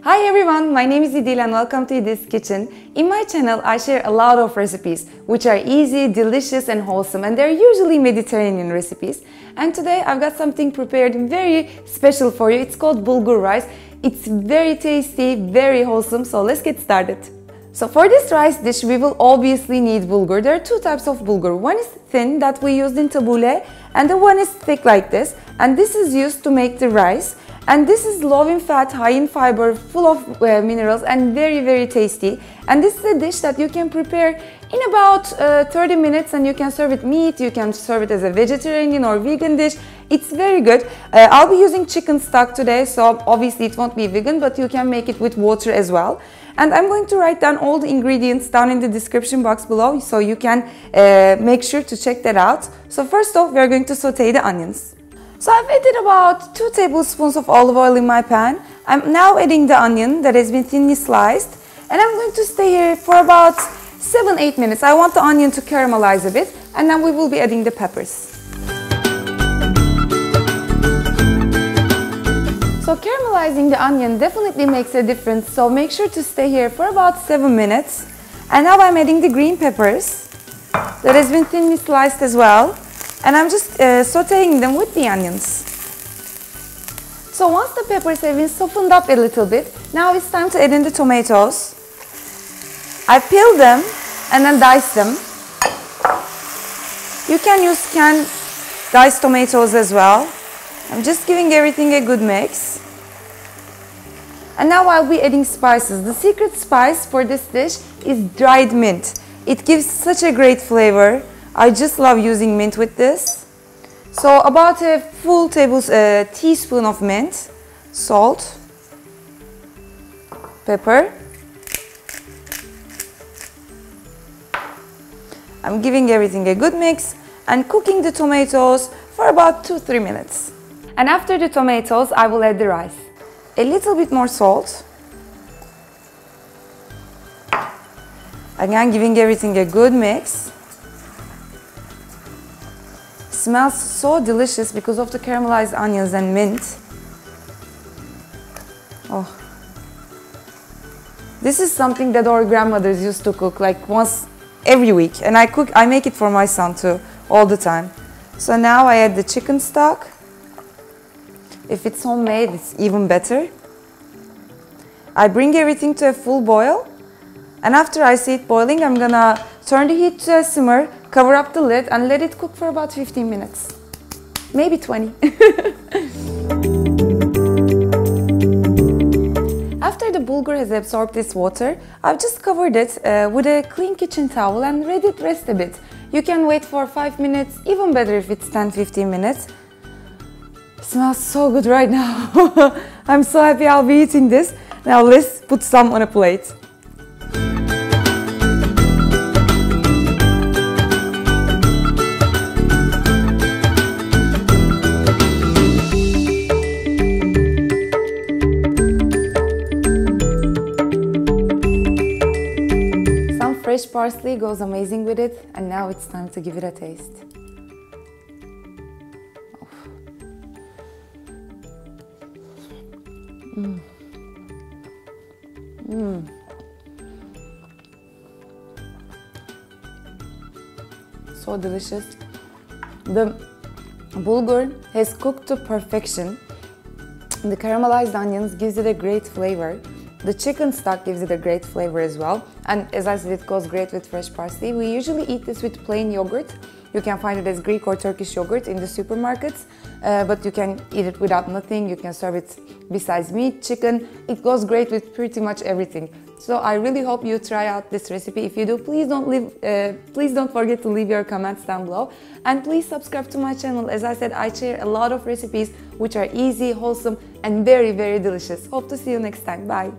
Hi everyone, my name is Idil and welcome to Idil's Kitchen. In my channel, I share a lot of recipes which are easy, delicious and wholesome, and they're usually Mediterranean recipes. And today I've got something prepared very special for you. It's called bulgur rice. It's very tasty, very wholesome, so let's get started. So for this rice dish, we will obviously need bulgur. There are two types of bulgur. One is thin that we used in tabbouleh, and the one is thick like this. And this is used to make the rice. And this is low in fat, high in fiber, full of minerals and very tasty. And this is a dish that you can prepare in about 30 minutes and you can serve it meat, you can serve it as a vegetarian or vegan dish. It's very good. I'll be using chicken stock today, so obviously it won't be vegan, but you can make it with water as well. And I'm going to write down all the ingredients down in the description box below so you can make sure to check that out. So first off, we're going to saute the onions. So I've added about 2 tablespoons of olive oil in my pan. I'm now adding the onion that has been thinly sliced, and I'm going to stay here for about 7-8 minutes. I want the onion to caramelize a bit, and then we will be adding the peppers. So caramelizing the onion definitely makes a difference, so make sure to stay here for about 7 minutes. And now I'm adding the green peppers that has been thinly sliced as well. And I'm just sauteing them with the onions. So once the peppers have been softened up a little bit, now it's time to add in the tomatoes. I peel them and then dice them. You can use canned diced tomatoes as well. I'm just giving everything a good mix. And now I'll be adding spices. The secret spice for this dish is dried mint. It gives such a great flavor. I just love using mint with this. So about a full teaspoon of mint, salt, pepper. I'm giving everything a good mix and cooking the tomatoes for about 2-3 minutes. And after the tomatoes, I will add the rice. A little bit more salt. Again, giving everything a good mix. Smells so delicious because of the caramelized onions and mint. Oh, this is something that our grandmothers used to cook like once every week, and I make it for my son too all the time. So now I add the chicken stock. If it's homemade, it's even better. I bring everything to a full boil, and after I see it boiling, I'm gonna turn the heat to a simmer, cover up the lid and let it cook for about 15 minutes. Maybe 20. After the bulgur has absorbed this water, I've just covered it with a clean kitchen towel and let it rest a bit. You can wait for 5 minutes, even better if it's 10-15 minutes. It smells so good right now. I'm so happy I'll be eating this. Now let's put some on a plate. Fresh parsley goes amazing with it, and now it's time to give it a taste. So delicious. The bulgur has cooked to perfection. The caramelized onions gives it a great flavor. The chicken stock gives it a great flavor as well, and as I said, it goes great with fresh parsley. We usually eat this with plain yogurt. You can find it as Greek or Turkish yogurt in the supermarkets, but you can eat it without nothing. You can serve it besides meat, chicken. It goes great with pretty much everything. So I really hope you try out this recipe. If you do, please don't forget to leave your comments down below, and please subscribe to my channel. As I said, I share a lot of recipes which are easy, wholesome and very delicious. Hope to see you next time. Bye.